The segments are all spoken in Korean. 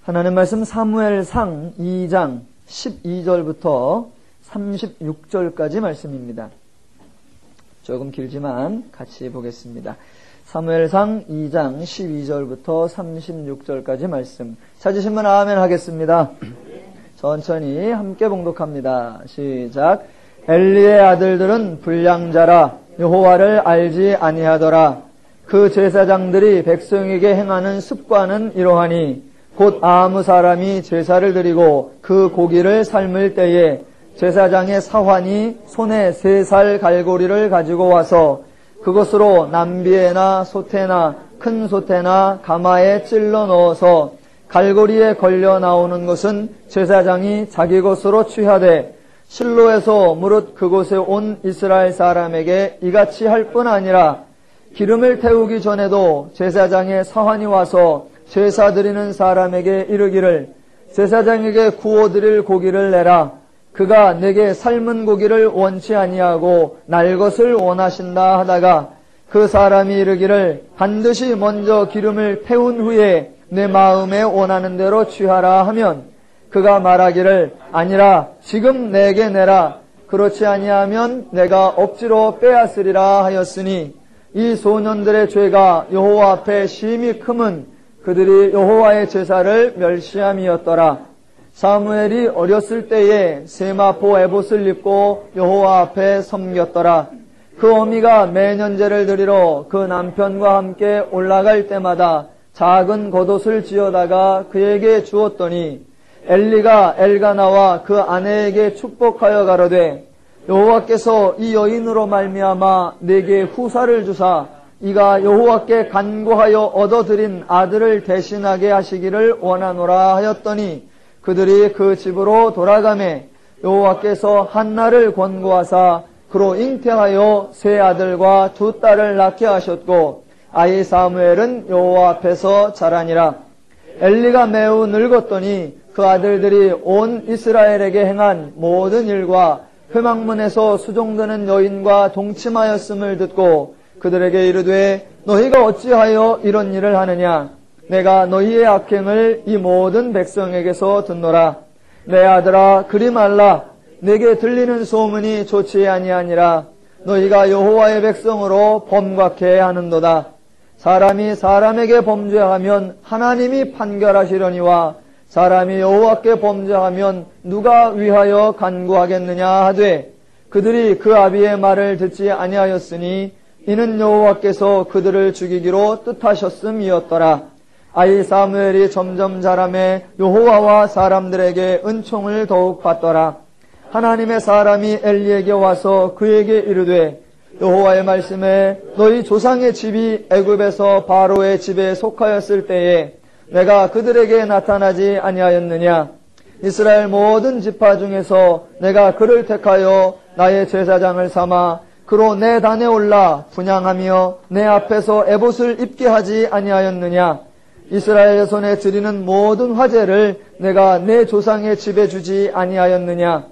하나님 말씀 사무엘상 2장 12절부터 36절까지 말씀입니다. 조금 길지만 같이 보겠습니다. 사무엘상 2장 12절부터 36절까지 말씀. 찾으신 분 아멘 하겠습니다. 천천히 함께 봉독합니다. 시작. 엘리의 아들들은 불량자라 여호와를 알지 아니하더라. 그 제사장들이 백성에게 행하는 습관은 이러하니 곧 아무 사람이 제사를 드리고 그 고기를 삶을 때에 제사장의 사환이 손에 3살 갈고리를 가지고 와서 그것으로 남비에나 소태나 큰 소태나 가마에 찔러 넣어서 갈고리에 걸려 나오는 것은 제사장이 자기 것으로 취하되 실로에서 무릇 그곳에 온 이스라엘 사람에게 이같이 할 뿐 아니라 기름을 태우기 전에도 제사장의 사환이 와서 제사 드리는 사람에게 이르기를 제사장에게 구워 드릴 고기를 내라. 그가 내게 삶은 고기를 원치 아니하고 날 것을 원하신다 하다가 그 사람이 이르기를 반드시 먼저 기름을 태운 후에 내 마음에 원하는 대로 취하라 하면 그가 말하기를 아니라 지금 내게 내라. 그렇지 아니하면 내가 억지로 빼앗으리라 하였으니 이 소년들의 죄가 여호와 앞에 심히 크면 그들이 여호와의 제사를 멸시함이었더라. 사무엘이 어렸을 때에 세마포 에봇을 입고 여호와 앞에 섬겼더라. 그 어미가 매년 제를 드리러 그 남편과 함께 올라갈 때마다 작은 겉옷을 지어다가 그에게 주었더니 엘리가 엘가나와 그 아내에게 축복하여 가로되 여호와께서 이 여인으로 말미암아 내게 후사를 주사 이가 여호와께 간구하여 얻어들인 아들을 대신하게 하시기를 원하노라 하였더니 그들이 그 집으로 돌아가매 여호와께서 한나를 권고하사 그로 잉태하여 3 아들과 2 딸을 낳게 하셨고 아이 사무엘은 여호와 앞에서 자라니라. 엘리가 매우 늙었더니 그 아들들이 온 이스라엘에게 행한 모든 일과 회막문에서 수종드는 여인과 동침하였음을 듣고 그들에게 이르되 너희가 어찌하여 이런 일을 하느냐. 내가 너희의 악행을 이 모든 백성에게서 듣노라. 내 아들아 그리 말라. 내게 들리는 소문이 좋지 아니하니라. 너희가 여호와의 백성으로 범곽해 하는도다. 사람이 사람에게 범죄하면 하나님이 판결하시려니와 사람이 여호와께 범죄하면 누가 위하여 간구하겠느냐 하되 그들이 그 아비의 말을 듣지 아니하였으니 이는 여호와께서 그들을 죽이기로 뜻하셨음이었더라. 아이 사무엘이 점점 자라매 여호와와 사람들에게 은총을 더욱 받더라. 하나님의 사람이 엘리에게 와서 그에게 이르되 여호와의 말씀에 너희 조상의 집이 애굽에서 바로의 집에 속하였을 때에 내가 그들에게 나타나지 아니하였느냐. 이스라엘 모든 지파 중에서 내가 그를 택하여 나의 제사장을 삼아 그로 내 단에 올라 분향하며 내 앞에서 에봇을 입게 하지 아니하였느냐. 이스라엘의 손에 드리는 모든 화제를 내가 내 조상의 집에 주지 아니하였느냐.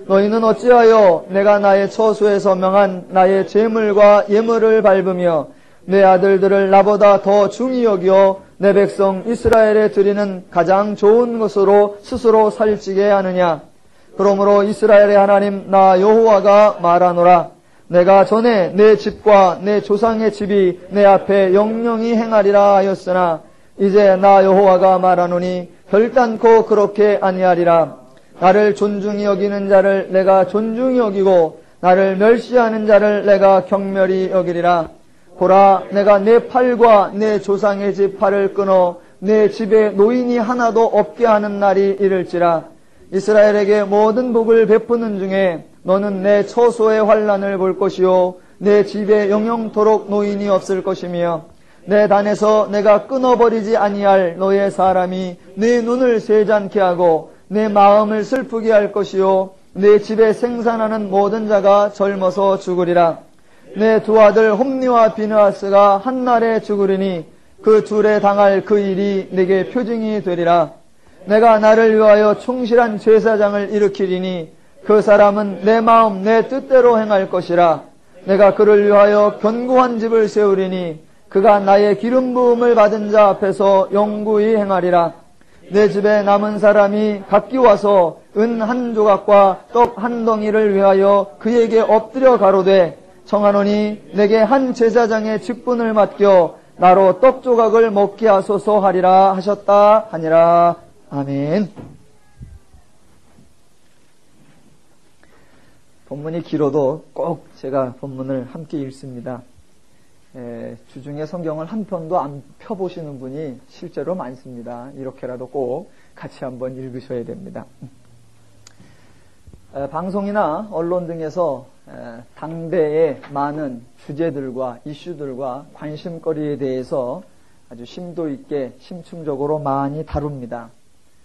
너희는 어찌하여 내가 나의 처소에서 명한 나의 제물과 예물을 밟으며 내 아들들을 나보다 더 중히 여겨 내 백성 이스라엘에 드리는 가장 좋은 것으로 스스로 살찌게 하느냐. 그러므로 이스라엘의 하나님 나 여호와가 말하노라. 내가 전에 내 집과 내 조상의 집이 내 앞에 영영히 행하리라 하였으나 이제 나 여호와가 말하노니 결단코 그렇게 아니하리라. 나를 존중히 여기는 자를 내가 존중히 여기고 나를 멸시하는 자를 내가 경멸히 여기리라. 보라 내가 내 팔과 내 조상의 집 팔을 끊어 내 집에 노인이 하나도 없게 하는 날이 이를지라. 이스라엘에게 모든 복을 베푸는 중에 너는 내 처소의 환난을 볼 것이요 내 집에 영영토록 노인이 없을 것이며 내 단에서 내가 끊어버리지 아니할 너의 사람이 내 눈을 세잔케 하고 내 마음을 슬프게 할 것이요 내 집에 생산하는 모든 자가 젊어서 죽으리라. 내 2 아들 홈니와 비느하스가 한날에 죽으리니 그 둘에 당할 그 일이 내게 표징이 되리라. 내가 나를 위하여 충실한 제사장을 일으키리니 그 사람은 내 마음 내 뜻대로 행할 것이라. 내가 그를 위하여 견고한 집을 세우리니 그가 나의 기름 부음을 받은 자 앞에서 영구히 행하리라. 내 집에 남은 사람이 각기 와서 은 한 조각과 떡 한 덩이를 위하여 그에게 엎드려 가로되 청하노니 내게 한 제사장의 직분을 맡겨 나로 떡 조각을 먹게 하소서 하리라 하셨다 하니라. 아멘. 본문이 길어도 꼭 제가 본문을 함께 읽습니다. 주중에 성경을 한 편도 안 펴보시는 분이 실제로 많습니다. 이렇게라도 꼭 같이 한번 읽으셔야 됩니다. 방송이나 언론 등에서 당대의 많은 주제들과 이슈들과 관심거리에 대해서 아주 심도 있게 심층적으로 많이 다룹니다.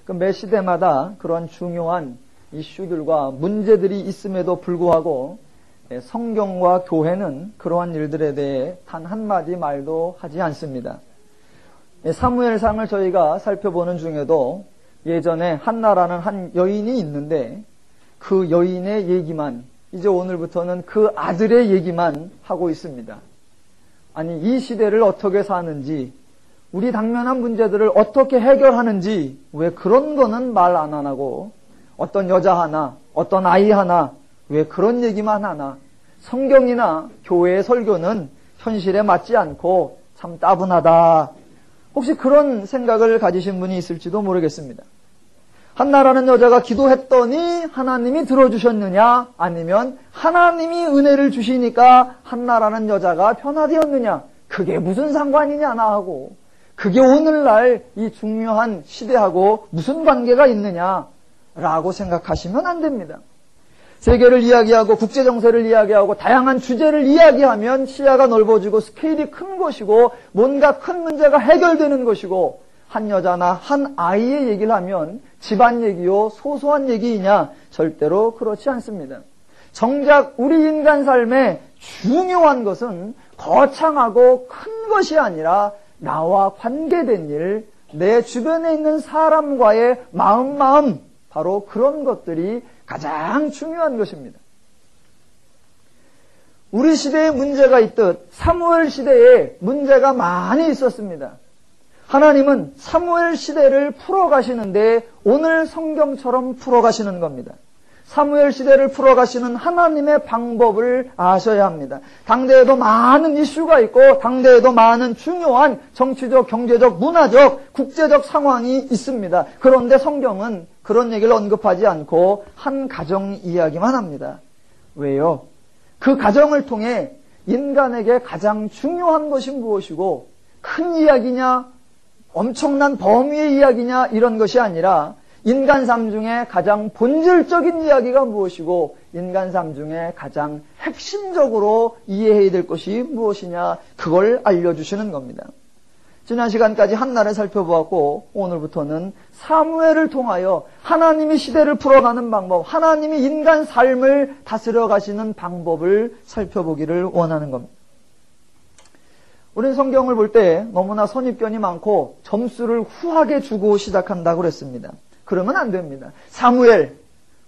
매 시대마다 그런 중요한 이슈들과 문제들이 있음에도 불구하고 성경과 교회는 그러한 일들에 대해 단 한마디 말도 하지 않습니다. 사무엘상을 저희가 살펴보는 중에도 예전에 한나라는 한 여인이 있는데 그 여인의 얘기만, 이제 오늘부터는 그 아들의 얘기만 하고 있습니다. 아니, 이 시대를 어떻게 사는지, 우리 당면한 문제들을 어떻게 해결하는지 왜 그런 거는 말 안 하고 어떤 여자 하나, 어떤 아이 하나, 왜 그런 얘기만 하나. 성경이나 교회의 설교는 현실에 맞지 않고 참 따분하다. 혹시 그런 생각을 가지신 분이 있을지도 모르겠습니다. 한나라는 여자가 기도했더니 하나님이 들어주셨느냐, 아니면 하나님이 은혜를 주시니까 한나라는 여자가 변화되었느냐, 그게 무슨 상관이냐 나하고, 그게 오늘날 이 중요한 시대하고 무슨 관계가 있느냐라고 생각하시면 안 됩니다. 세계를 이야기하고 국제정세를 이야기하고 다양한 주제를 이야기하면 시야가 넓어지고 스케일이 큰 것이고 뭔가 큰 문제가 해결되는 것이고, 한 여자나 한 아이의 얘기를 하면 집안 얘기요 소소한 얘기이냐? 절대로 그렇지 않습니다. 정작 우리 인간 삶에 중요한 것은 거창하고 큰 것이 아니라 나와 관계된 일, 내 주변에 있는 사람과의 마음, 바로 그런 것들이 가장 중요한 것입니다. 우리 시대에 문제가 있듯 사무엘 시대에 문제가 많이 있었습니다. 하나님은 사무엘 시대를 풀어가시는데 오늘 성경처럼 풀어가시는 겁니다. 사무엘 시대를 풀어가시는 하나님의 방법을 아셔야 합니다. 당대에도 많은 이슈가 있고 당대에도 많은 중요한 정치적, 경제적, 문화적, 국제적 상황이 있습니다. 그런데 성경은 그런 얘기를 언급하지 않고 한 가정 이야기만 합니다. 왜요? 그 가정을 통해 인간에게 가장 중요한 것이 무엇이고 큰 이야기냐, 엄청난 범위의 이야기냐 이런 것이 아니라 인간 삶 중에 가장 본질적인 이야기가 무엇이고 인간 삶 중에 가장 핵심적으로 이해해야 될 것이 무엇이냐, 그걸 알려주시는 겁니다. 지난 시간까지 한나를 살펴보았고 오늘부터는 사무엘을 통하여 하나님이 시대를 풀어가는 방법, 하나님이 인간 삶을 다스려 가시는 방법을 살펴보기를 원하는 겁니다. 우리는 성경을 볼 때 너무나 선입견이 많고 점수를 후하게 주고 시작한다고 그랬습니다. 그러면 안 됩니다. 사무엘,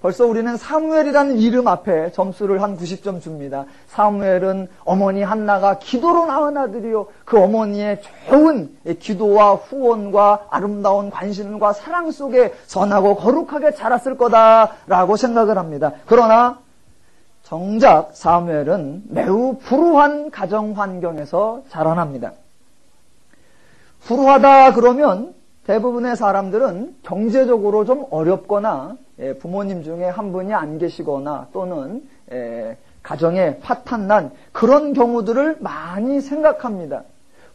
벌써 우리는 사무엘이라는 이름 앞에 점수를 한 90점 줍니다. 사무엘은 어머니 한나가 기도로 낳은 아들이요, 그 어머니의 좋은 기도와 후원과 아름다운 관심과 사랑 속에 선하고 거룩하게 자랐을 거다라고 생각을 합니다. 그러나 정작 사무엘은 매우 불우한 가정 환경에서 자라납니다. 불우하다 그러면 대부분의 사람들은 경제적으로 좀 어렵거나 부모님 중에 한 분이 안 계시거나 또는 가정에 파탄난 그런 경우들을 많이 생각합니다.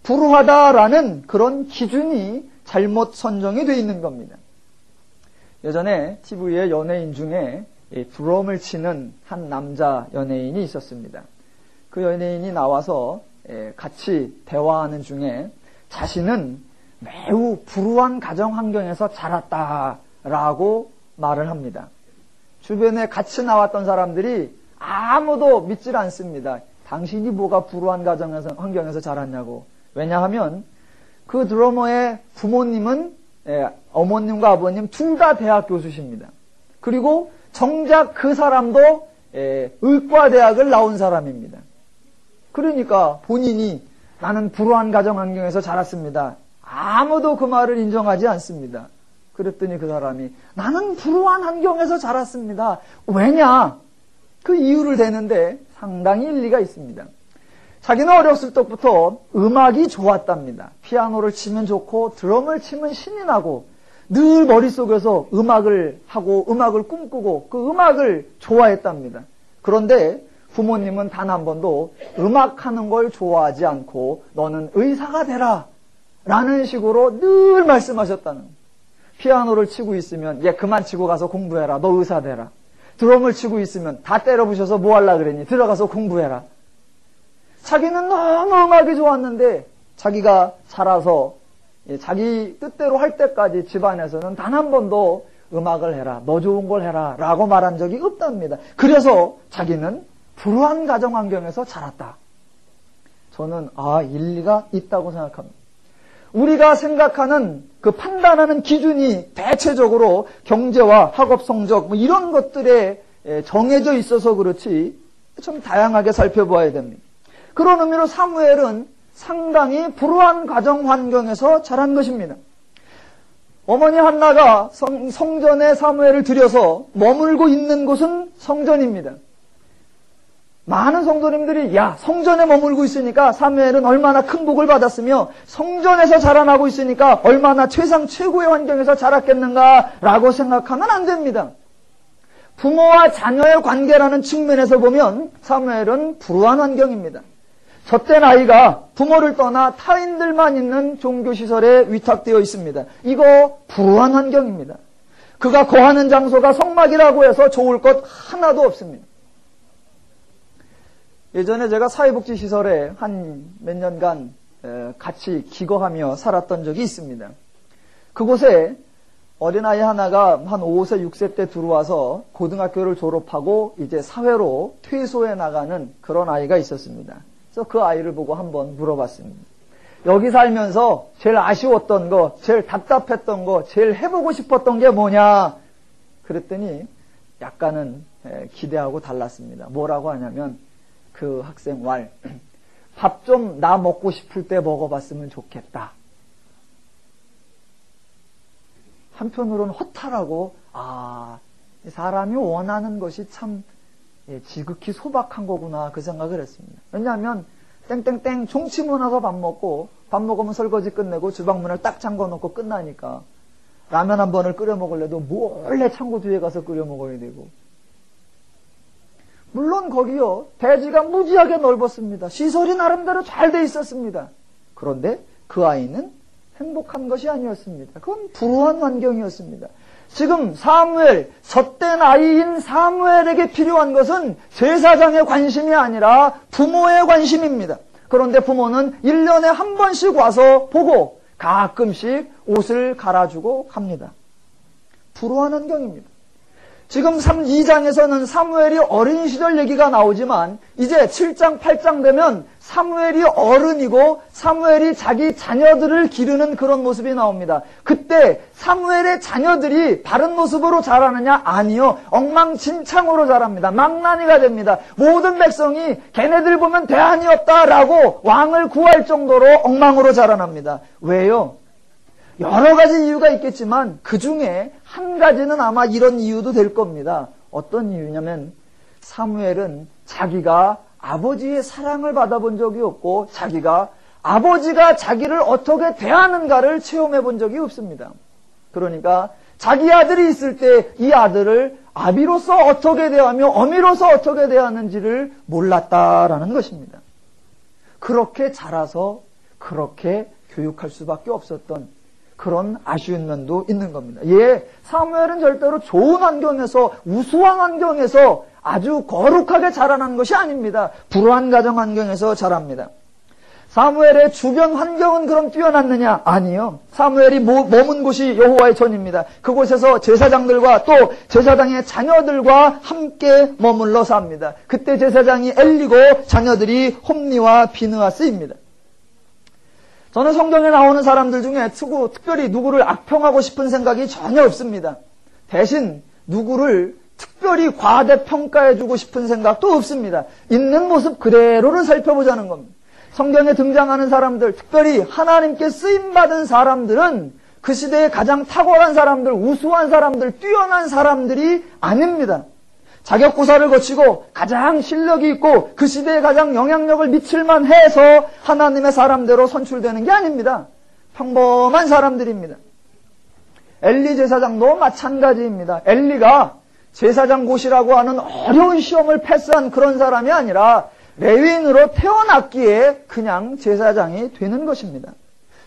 불우하다라는 그런 기준이 잘못 선정이 되어 있는 겁니다. 예전에 TV에 연예인 중에 드럼을 치는 한 남자 연예인이 있었습니다. 그 연예인이 나와서 같이 대화하는 중에 자신은 매우 불우한 가정 환경에서 자랐다라고 말을 합니다. 주변에 같이 나왔던 사람들이 아무도 믿질 않습니다. 당신이 뭐가 불우한 환경에서 자랐냐고. 왜냐하면 그 드러머의 부모님은 어머님과 아버님 둘 다 대학 교수십니다. 그리고 정작 그 사람도 의과대학을 나온 사람입니다. 그러니까 본인이 나는 불우한 가정 환경에서 자랐습니다. 아무도 그 말을 인정하지 않습니다. 그랬더니 그 사람이 나는 불우한 환경에서 자랐습니다. 왜냐? 그 이유를 대는데 상당히 일리가 있습니다. 자기는 어렸을 때부터 음악이 좋았답니다. 피아노를 치면 좋고 드럼을 치면 신이 나고 늘 머릿속에서 음악을 하고 음악을 꿈꾸고 그 음악을 좋아했답니다. 그런데 부모님은 단 한 번도 음악하는 걸 좋아하지 않고 너는 의사가 되라 라는 식으로 늘 말씀하셨다는 거예요. 피아노를 치고 있으면 얘 그만 치고 가서 공부해라. 너 의사 되라. 드럼을 치고 있으면 다 때려부셔서 뭐 하려고 그러니 들어가서 공부해라. 자기는 너무 음악이 좋았는데 자기가 자라서 자기 뜻대로 할 때까지 집안에서는 단 한 번도 음악을 해라. 너 좋은 걸 해라. 라고 말한 적이 없답니다. 그래서 자기는 불우한 가정 환경에서 자랐다. 저는 일리가 있다고 생각합니다. 우리가 생각하는 그 판단하는 기준이 대체적으로 경제와 학업 성적 뭐 이런 것들에 정해져 있어서 그렇지 좀 다양하게 살펴봐야 됩니다. 그런 의미로 사무엘은 상당히 불우한 가정 환경에서 자란 것입니다. 어머니 한나가 성전에 사무엘을 들여서 머물고 있는 곳은 성전입니다. 많은 성도님들이 성전에 머물고 있으니까 사무엘은 얼마나 큰 복을 받았으며 성전에서 자라나고 있으니까 얼마나 최고의 환경에서 자랐겠는가라고 생각하면 안 됩니다. 부모와 자녀의 관계라는 측면에서 보면 사무엘은 불우한 환경입니다. 젖된 아이가 부모를 떠나 타인들만 있는 종교시설에 위탁되어 있습니다. 이거 불우한 환경입니다. 그가 거하는 장소가 성막이라고 해서 좋을 것 하나도 없습니다. 예전에 제가 사회복지시설에 한 몇 년간 같이 기거하며 살았던 적이 있습니다. 그곳에 어린아이 하나가 한 5세, 6세 때 들어와서 고등학교를 졸업하고 이제 사회로 퇴소해 나가는 그런 아이가 있었습니다. 그래서 그 아이를 보고 한번 물어봤습니다. 여기 살면서 제일 아쉬웠던 거, 제일 답답했던 거, 제일 해보고 싶었던 게 뭐냐? 그랬더니 약간은 기대하고 달랐습니다. 뭐라고 하냐면 그 학생 밥 좀 나 먹고 싶을 때 먹어봤으면 좋겠다. 한편으로는 허탈하고 사람이 원하는 것이 참 지극히 소박한 거구나 그 생각을 했습니다. 왜냐하면 땡땡땡 종치문 와서 밥 먹으면 설거지 끝내고 주방문을 딱 잠궈놓고 끝나니까 라면 한 번을 끓여 먹으려도 몰래 창고 뒤에 가서 끓여 먹어야 되고 물론 거기요 대지가 무지하게 넓었습니다. 시설이 나름대로 잘 돼 있었습니다. 그런데 그 아이는 행복한 것이 아니었습니다. 그건 불우한 환경이었습니다. 지금 젖된 아이인 사무엘에게 필요한 것은 제사장의 관심이 아니라 부모의 관심입니다. 그런데 부모는 1년에 한 번씩 와서 보고 가끔씩 옷을 갈아주고 갑니다. 불우한 환경입니다. 지금 2장에서는 사무엘이 어린 시절 얘기가 나오지만 이제 7장, 8장 되면 사무엘이 어른이고 사무엘이 자기 자녀들을 기르는 그런 모습이 나옵니다. 그때 사무엘의 자녀들이 바른 모습으로 자라느냐? 아니요. 엉망진창으로 자랍니다. 망나니가 됩니다. 모든 백성이 걔네들 보면 대안이 없다라고 왕을 구할 정도로 엉망으로 자라납니다. 왜요? 여러 가지 이유가 있겠지만 그 중에 한 가지는 아마 이런 이유도 될 겁니다. 어떤 이유냐면 사무엘은 자기가 아버지의 사랑을 받아본 적이 없고 자기가 아버지가 자기를 어떻게 대하는가를 체험해 본 적이 없습니다. 그러니까 자기 아들이 있을 때 이 아들을 아비로서 어떻게 대하며 어미로서 어떻게 대하는지를 몰랐다라는 것입니다. 그렇게 자라서 그렇게 교육할 수밖에 없었던 그런 아쉬운 면도 있는 겁니다. 사무엘은 절대로 좋은 환경에서 우수한 환경에서 아주 거룩하게 자라난 것이 아닙니다. 불우한 가정 환경에서 자랍니다. 사무엘의 주변 환경은 그럼 뛰어났느냐? 아니요. 사무엘이 머문 곳이 여호와의 전입니다. 그곳에서 제사장들과 또 제사장의 자녀들과 함께 머물러 삽니다. 그때 제사장이 엘리고 자녀들이 홈니와 비느하스입니다. 저는 성경에 나오는 사람들 중에 특별히 누구를 악평하고 싶은 생각이 전혀 없습니다. 대신 누구를 특별히 과대평가해주고 싶은 생각도 없습니다. 있는 모습 그대로를 살펴보자는 겁니다. 성경에 등장하는 사람들, 특별히 하나님께 쓰임받은 사람들은 그 시대에 가장 탁월한 사람들, 우수한 사람들, 뛰어난 사람들이 아닙니다. 자격고사를 거치고 가장 실력이 있고 그 시대에 가장 영향력을 미칠만 해서 하나님의 사람대로 선출되는 게 아닙니다. 평범한 사람들입니다. 엘리 제사장도 마찬가지입니다. 엘리가 제사장고시라고 하는 어려운 시험을 패스한 그런 사람이 아니라 레위인으로 태어났기에 그냥 제사장이 되는 것입니다.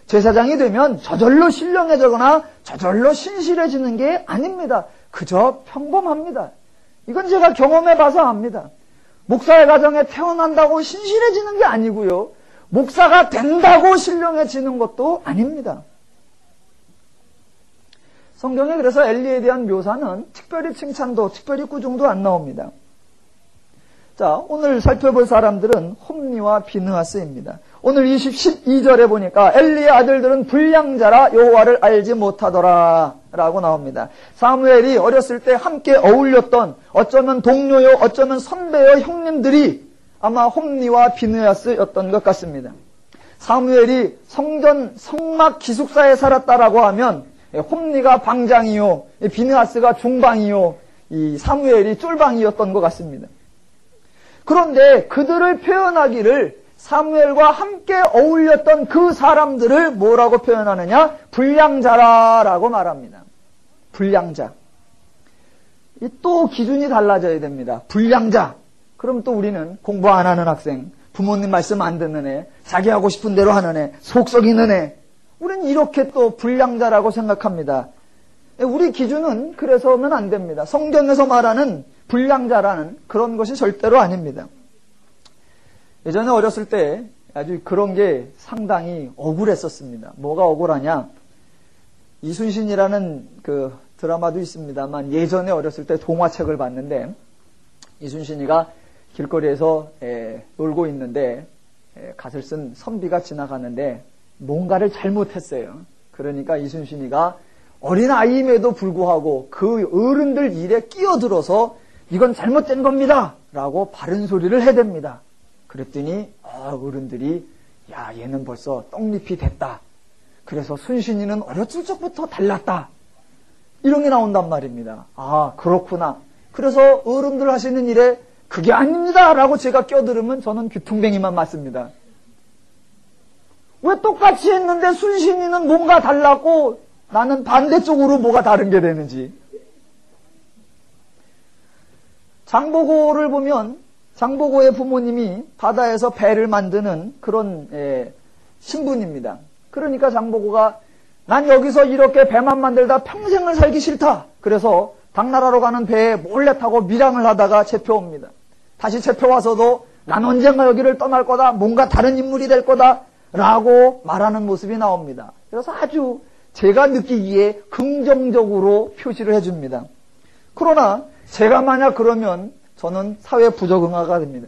제사장이 되면 저절로 신령해지거나 저절로 신실해지는 게 아닙니다. 그저 평범합니다. 이건 제가 경험해봐서 압니다. 목사의 가정에 태어난다고 신실해지는 게 아니고요. 목사가 된다고 신령해지는 것도 아닙니다. 성경에 그래서 엘리에 대한 묘사는 특별히 칭찬도 특별히 꾸중도 안 나옵니다. 자, 오늘 살펴볼 사람들은 홈니와 비느하스입니다. 오늘 12절에 보니까 엘리의 아들들은 불량자라 여호와를 알지 못하더라 라고 나옵니다. 사무엘이 어렸을 때 함께 어울렸던 어쩌면 동료요 어쩌면 선배요 형님들이 아마 홈니와 비느하스였던 것 같습니다. 사무엘이 성막 기숙사에 살았다라고 하면 홈니가 방장이요 비느하스가 중방이요 이 사무엘이 쫄방이었던 것 같습니다. 그런데 그들을 표현하기를 사무엘과 함께 어울렸던 그 사람들을 뭐라고 표현하느냐? 불량자라고 말합니다. 불량자. 또 기준이 달라져야 됩니다. 불량자. 그럼 또 우리는 공부 안 하는 학생, 부모님 말씀 안 듣는 애, 자기 하고 싶은 대로 하는 애, 속 썩이는 애. 우리는 이렇게 또 불량자라고 생각합니다. 우리 기준은 그래서는 안 됩니다. 성경에서 말하는 불량자라는 그런 것이 절대로 아닙니다. 예전에 어렸을 때 아주 그런 게 상당히 억울했었습니다. 뭐가 억울하냐? 이순신이라는 그 드라마도 있습니다만 예전에 어렸을 때 동화책을 봤는데 이순신이가 길거리에서 놀고 있는데 갓을 쓴 선비가 지나가는데 뭔가를 잘못했어요. 그러니까 이순신이가 어린 아이임에도 불구하고 그 어른들 일에 끼어들어서 이건 잘못된 겁니다 라고 바른 소리를 해댑니다. 그랬더니 어른들이 야 얘는 벌써 떡잎이 됐다. 그래서 순신이는 어렸을 적부터 달랐다. 이런 게 나온단 말입니다. 아 그렇구나. 그래서 어른들 하시는 일에 그게 아닙니다 라고 제가 껴들으면 저는 귀퉁뱅이만 맞습니다. 왜 똑같이 했는데 순신이는 뭔가 달랐고 나는 반대쪽으로 뭐가 다른 게 되는지. 장보고를 보면 장보고의 부모님이 바다에서 배를 만드는 그런 신분입니다. 그러니까 장보고가 난 여기서 이렇게 배만 만들다 평생을 살기 싫다. 그래서 당나라로 가는 배에 몰래 타고 밀항을 하다가 잡혀옵니다. 다시 잡혀와서도 난 언젠가 여기를 떠날 거다. 뭔가 다른 인물이 될 거다. 라고 말하는 모습이 나옵니다. 그래서 아주 제가 느끼기에 긍정적으로 표시를 해줍니다. 그러나 제가 만약 그러면 저는 사회 부적응화가 됩니다.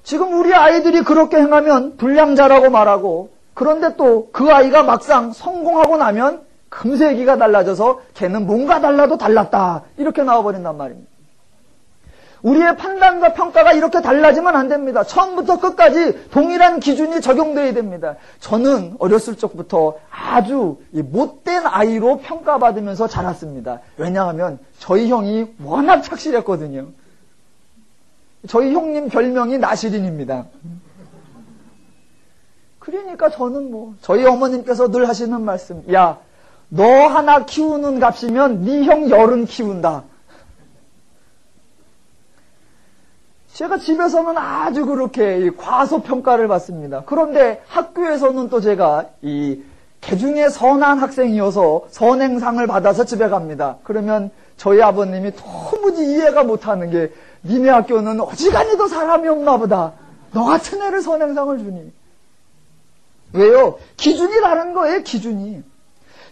지금 우리 아이들이 그렇게 행하면 불량자라고 말하고 그런데 또 그 아이가 막상 성공하고 나면 금세 얘기가 달라져서 걔는 뭔가 달라도 달랐다 이렇게 나와버린단 말입니다. 우리의 판단과 평가가 이렇게 달라지면 안 됩니다. 처음부터 끝까지 동일한 기준이 적용돼야 됩니다. 저는 어렸을 적부터 아주 못된 아이로 평가받으면서 자랐습니다. 왜냐하면 저희 형이 워낙 착실했거든요. 저희 형님 별명이 나시린입니다. 그러니까 저는 저희 어머님께서 늘 하시는 말씀, 야, 너 하나 키우는 값이면 네 형 열은 키운다. 제가 집에서는 아주 그렇게 과소평가를 받습니다. 그런데 학교에서는 또 제가 이 개중에 선한 학생이어서 선행상을 받아서 집에 갑니다. 그러면 저희 아버님이 도무지 이해가 못하는 게 니네 학교는 어지간히도 사람이 없나 보다. 너 같은 애를 선행상을 주니. 왜요? 기준이 다른 거예요, 기준이.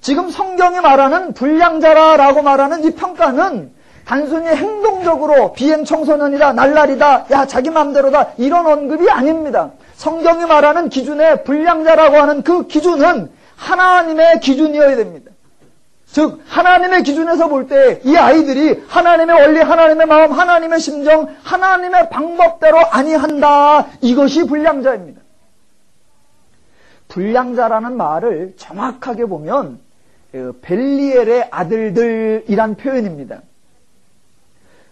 지금 성경이 말하는 불량자라고 말하는 이 평가는 단순히 행동적으로 비행 청소년이다, 날라리다, 야 자기 마음대로다 이런 언급이 아닙니다. 성경이 말하는 기준의 불량자라고 하는 그 기준은 하나님의 기준이어야 됩니다. 즉 하나님의 기준에서 볼 때 이 아이들이 하나님의 원리, 하나님의 마음, 하나님의 심정, 하나님의 방법대로 아니한다. 이것이 불량자입니다. 불량자라는 말을 정확하게 보면 벨리엘의 아들들이란 표현입니다.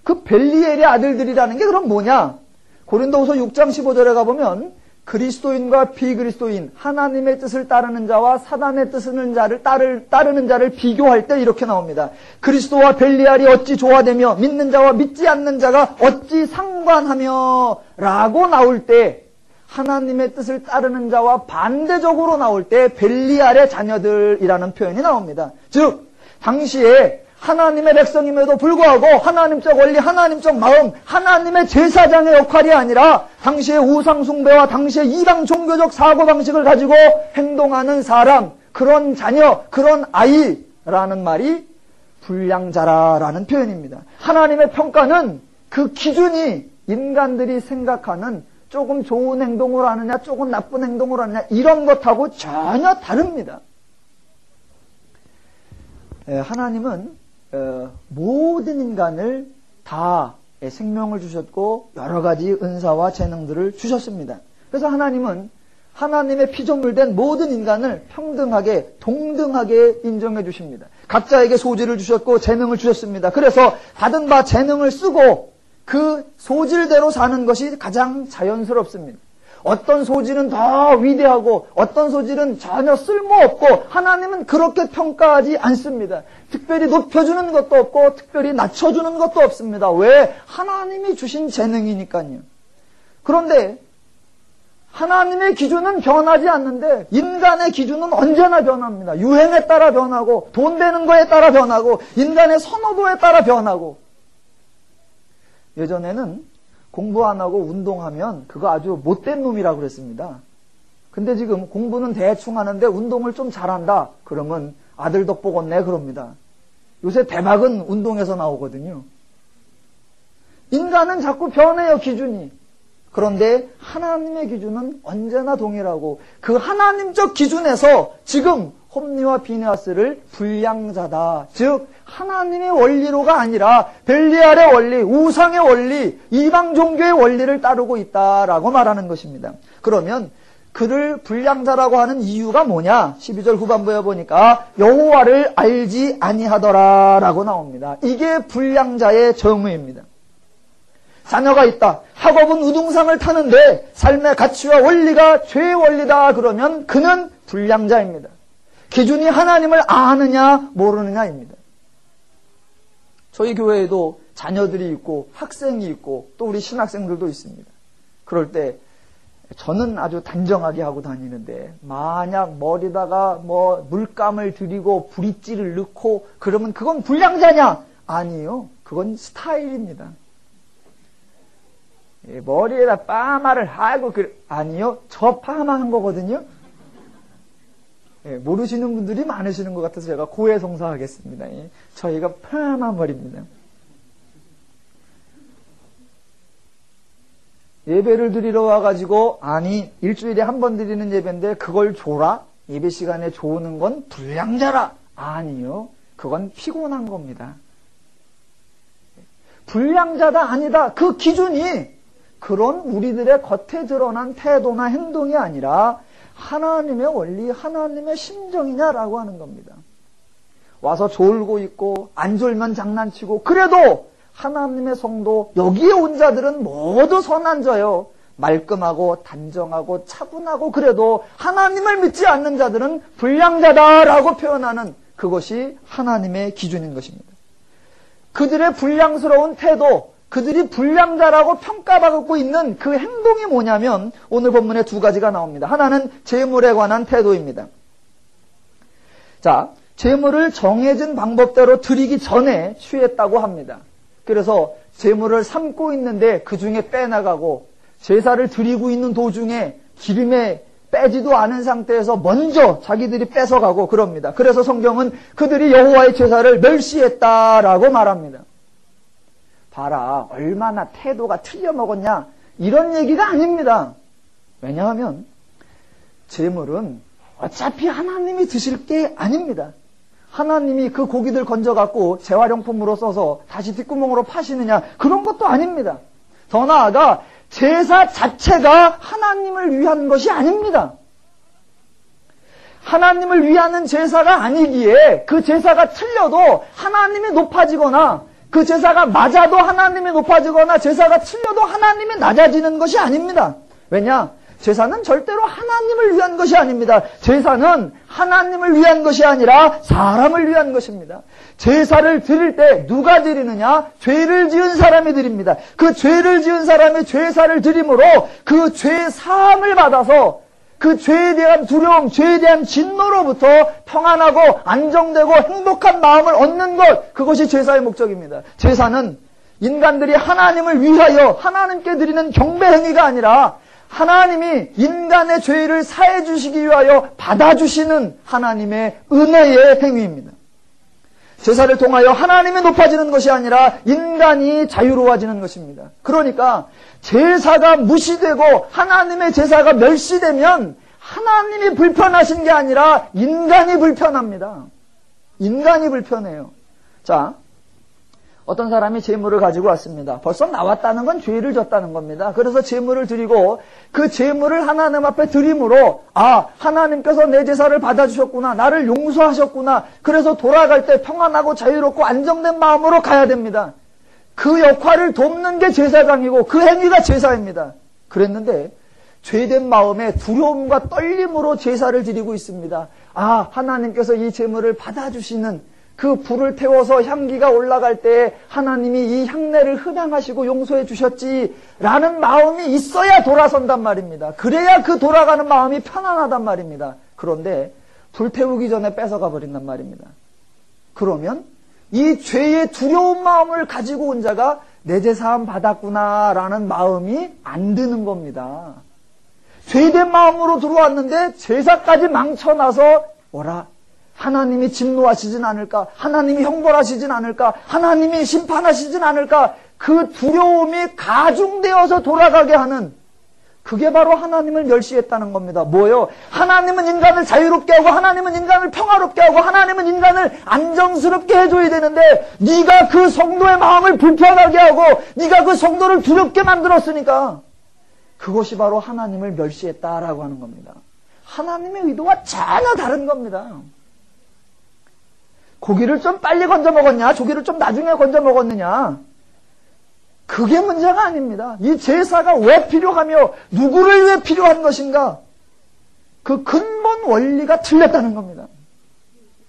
그 벨리엘의 아들들이라는 게 그럼 뭐냐? 고린도후서 6장 15절에 가보면 그리스도인과 비그리스도인, 하나님의 뜻을 따르는 자와 사단의 뜻을 따르는 자를 비교할 때 이렇게 나옵니다. 그리스도와 벨리알이 어찌 조화되며 믿는 자와 믿지 않는 자가 어찌 상관하며 라고 나올 때, 하나님의 뜻을 따르는 자와 반대적으로 나올 때 벨리알의 자녀들이라는 표현이 나옵니다. 즉 당시에 하나님의 백성임에도 불구하고 하나님적 원리, 하나님적 마음, 하나님의 제사장의 역할이 아니라 당시의 우상 숭배와 당시의 이방 종교적 사고방식을 가지고 행동하는 사람, 그런 자녀, 그런 아이라는 말이 불량자라는 표현입니다. 하나님의 평가는 그 기준이 인간들이 생각하는 조금 좋은 행동을 하느냐, 조금 나쁜 행동을 하느냐, 이런 것하고 전혀 다릅니다. 하나님은 모든 인간을 다 생명을 주셨고 여러 가지 은사와 재능들을 주셨습니다. 그래서 하나님은 하나님의 피조물된 모든 인간을 평등하게, 동등하게 인정해 주십니다. 각자에게 소질을 주셨고 재능을 주셨습니다. 그래서 받은 바 재능을 쓰고 그 소질대로 사는 것이 가장 자연스럽습니다. 어떤 소질은 더 위대하고 어떤 소질은 전혀 쓸모없고 하나님은 그렇게 평가하지 않습니다. 특별히 높여주는 것도 없고 특별히 낮춰주는 것도 없습니다. 왜? 하나님이 주신 재능이니까요. 그런데 하나님의 기준은 변하지 않는데 인간의 기준은 언제나 변합니다. 유행에 따라 변하고 돈 되는 거에 따라 변하고 인간의 선호도에 따라 변하고. 예전에는 공부 안 하고 운동하면 그거 아주 못된 놈이라고 그랬습니다. 근데 지금 공부는 대충 하는데 운동을 좀 잘한다 그러면 아들 덕 보겠네 그럽니다. 요새 대박은 운동에서 나오거든요. 인간은 자꾸 변해요, 기준이. 그런데 하나님의 기준은 언제나 동일하고 그 하나님적 기준에서 지금 홈리와 비느하스를 불량자다, 즉 하나님의 원리로가 아니라 벨리알의 원리, 우상의 원리, 이방 종교의 원리를 따르고 있다라고 말하는 것입니다. 그러면 그를 불량자라고 하는 이유가 뭐냐? 12절 후반부에 보니까 여호와를 알지 아니하더라라고 나옵니다. 이게 불량자의 정의입니다. 자녀가 있다. 학업은 우등상을 타는데 삶의 가치와 원리가 죄의 원리다 그러면 그는 불량자입니다. 기준이 하나님을 아느냐 모르느냐입니다. 저희 교회에도 자녀들이 있고 학생이 있고 또 우리 신학생들도 있습니다. 그럴 때 저는 아주 단정하게 하고 다니는데 만약 머리다가 뭐 물감을 들이고 브릿지를 넣고 그러면 그건 불량자냐? 아니요. 그건 스타일입니다. 머리에다 파마를 하고 아니요. 저 파마한 거거든요. 모르시는 분들이 많으시는 것 같아서 제가 고해성사하겠습니다. 저희가 파마 머리입니다. 예배를 드리러 와가지고 아니 일주일에 한 번 드리는 예배인데 그걸 줘라? 예배 시간에 조는 건 불량자라? 아니요. 그건 피곤한 겁니다. 불량자다 아니다. 그 기준이 그런 우리들의 겉에 드러난 태도나 행동이 아니라 하나님의 원리, 하나님의 심정이냐라고 하는 겁니다. 와서 졸고 있고 안 졸면 장난치고 그래도 하나님의 성도 여기에 온 자들은 모두 선한 자요. 말끔하고 단정하고 차분하고 그래도 하나님을 믿지 않는 자들은 불량자다라고 표현하는 그것이 하나님의 기준인 것입니다. 그들의 불량스러운 태도, 그들이 불량자라고 평가받고 있는 그 행동이 뭐냐면 오늘 본문에 두 가지가 나옵니다. 하나는 재물에 관한 태도입니다. 자, 재물을 정해진 방법대로 드리기 전에 취했다고 합니다. 그래서 재물을 삶고 있는데 그 중에 빼나가고 제사를 드리고 있는 도중에 기름에 빼지도 않은 상태에서 먼저 자기들이 뺏어가고 그럽니다. 그래서 성경은 그들이 여호와의 제사를 멸시했다라고 말합니다. 봐라, 얼마나 태도가 틀려먹었냐 이런 얘기가 아닙니다. 왜냐하면 재물은 어차피 하나님이 드실 게 아닙니다. 하나님이 그 고기들 건져갖고 재활용품으로 써서 다시 뒷구멍으로 파시느냐 그런 것도 아닙니다. 더 나아가 제사 자체가 하나님을 위한 것이 아닙니다. 하나님을 위하는 제사가 아니기에 그 제사가 틀려도 하나님이 높아지거나 그 제사가 맞아도 하나님이 높아지거나 제사가 틀려도 하나님이 낮아지는 것이 아닙니다. 왜냐? 제사는 절대로 하나님을 위한 것이 아닙니다. 제사는 하나님을 위한 것이 아니라 사람을 위한 것입니다. 제사를 드릴 때 누가 드리느냐? 죄를 지은 사람이 드립니다. 그 죄를 지은 사람이 제사를 드림으로 그 죄 사함을 받아서 그 죄에 대한 두려움, 죄에 대한 진노로부터 평안하고 안정되고 행복한 마음을 얻는 것, 그것이 제사의 목적입니다. 제사는 인간들이 하나님을 위하여 하나님께 드리는 경배 행위가 아니라 하나님이 인간의 죄를 사해 주시기 위하여 받아주시는 하나님의 은혜의 행위입니다. 제사를 통하여 하나님이 높아지는 것이 아니라 인간이 자유로워지는 것입니다. 그러니까 제사가 무시되고 하나님의 제사가 멸시되면 하나님이 불편하신 게 아니라 인간이 불편합니다. 인간이 불편해요. 자, 어떤 사람이 제물을 가지고 왔습니다. 벌써 나왔다는 건 죄를 졌다는 겁니다. 그래서 제물을 드리고 그 제물을 하나님 앞에 드림으로 하나님께서 내 제사를 받아주셨구나. 나를 용서하셨구나. 그래서 돌아갈 때 평안하고 자유롭고 안정된 마음으로 가야 됩니다. 그 역할을 돕는 게 제사장이고 그 행위가 제사입니다. 그랬는데 죄된 마음에 두려움과 떨림으로 제사를 드리고 있습니다. 하나님께서 이 제물을 받아주시는 그 불을 태워서 향기가 올라갈 때 하나님이 이 향내를 흡양하시고 용서해 주셨지라는 마음이 있어야 돌아선단 말입니다. 그래야 그 돌아가는 마음이 편안하단 말입니다. 그런데 불 태우기 전에 뺏어가 버린단 말입니다. 그러면 이 죄의 두려운 마음을 가지고 온 자가 내 제사함 받았구나라는 마음이 안 드는 겁니다. 죄된 마음으로 들어왔는데 제사까지 망쳐놔서 하나님이 진노하시진 않을까? 하나님이 형벌하시진 않을까? 하나님이 심판하시진 않을까? 그 두려움이 가중되어서 돌아가게 하는, 그게 바로 하나님을 멸시했다는 겁니다. 뭐예요? 하나님은 인간을 자유롭게 하고 하나님은 인간을 평화롭게 하고 하나님은 인간을 안정스럽게 해줘야 되는데 네가 그 성도의 마음을 불편하게 하고 네가 그 성도를 두렵게 만들었으니까 그것이 바로 하나님을 멸시했다라고 하는 겁니다. 하나님의 의도와 전혀 다른 겁니다. 고기를 좀 빨리 건져 먹었냐? 조기를 좀 나중에 건져 먹었느냐? 그게 문제가 아닙니다. 이 제사가 왜 필요하며 누구를 위해 필요한 것인가? 그 근본 원리가 틀렸다는 겁니다.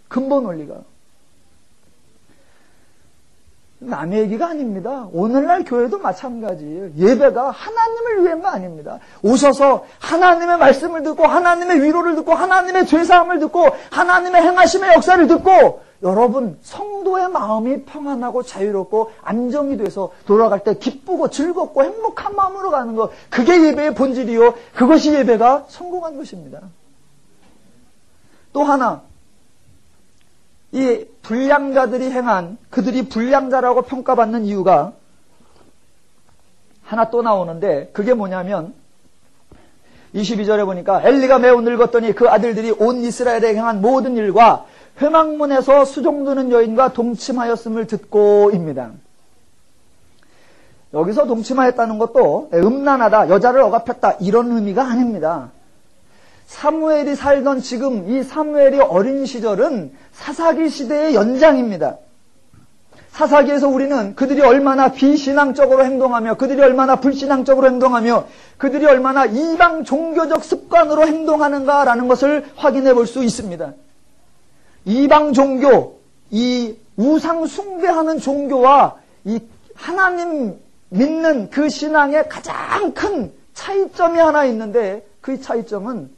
근본 원리가. 남의 얘기가 아닙니다. 오늘날 교회도 마찬가지예요. 예배가 하나님을 위한 거 아닙니다. 오셔서 하나님의 말씀을 듣고 하나님의 위로를 듣고 하나님의 죄사함을 듣고 하나님의 행하심의 역사를 듣고 여러분 성도의 마음이 평안하고 자유롭고 안정이 돼서 돌아갈 때 기쁘고 즐겁고 행복한 마음으로 가는 것, 그게 예배의 본질이요. 그것이 예배가 성공한 것입니다. 또 하나, 이 불량자들이 행한, 그들이 불량자라고 평가받는 이유가 하나 또 나오는데 그게 뭐냐면 22절에 보니까 엘리가 매우 늙었더니 그 아들들이 온 이스라엘에 행한 모든 일과 회막문에서 수종드는 여인과 동침하였음을 듣고입니다. 여기서 동침하였다는 것도 음란하다, 여자를 억압했다 이런 의미가 아닙니다. 사무엘이 살던 지금 이 사무엘이 어린 시절은 사사기 시대의 연장입니다. 사사기에서 우리는 그들이 얼마나 비신앙적으로 행동하며 그들이 얼마나 불신앙적으로 행동하며 그들이 얼마나 이방 종교적 습관으로 행동하는가라는 것을 확인해 볼 수 있습니다. 이방 종교, 이 우상 숭배하는 종교와 이 하나님 믿는 그 신앙의 가장 큰 차이점이 하나 있는데 그 차이점은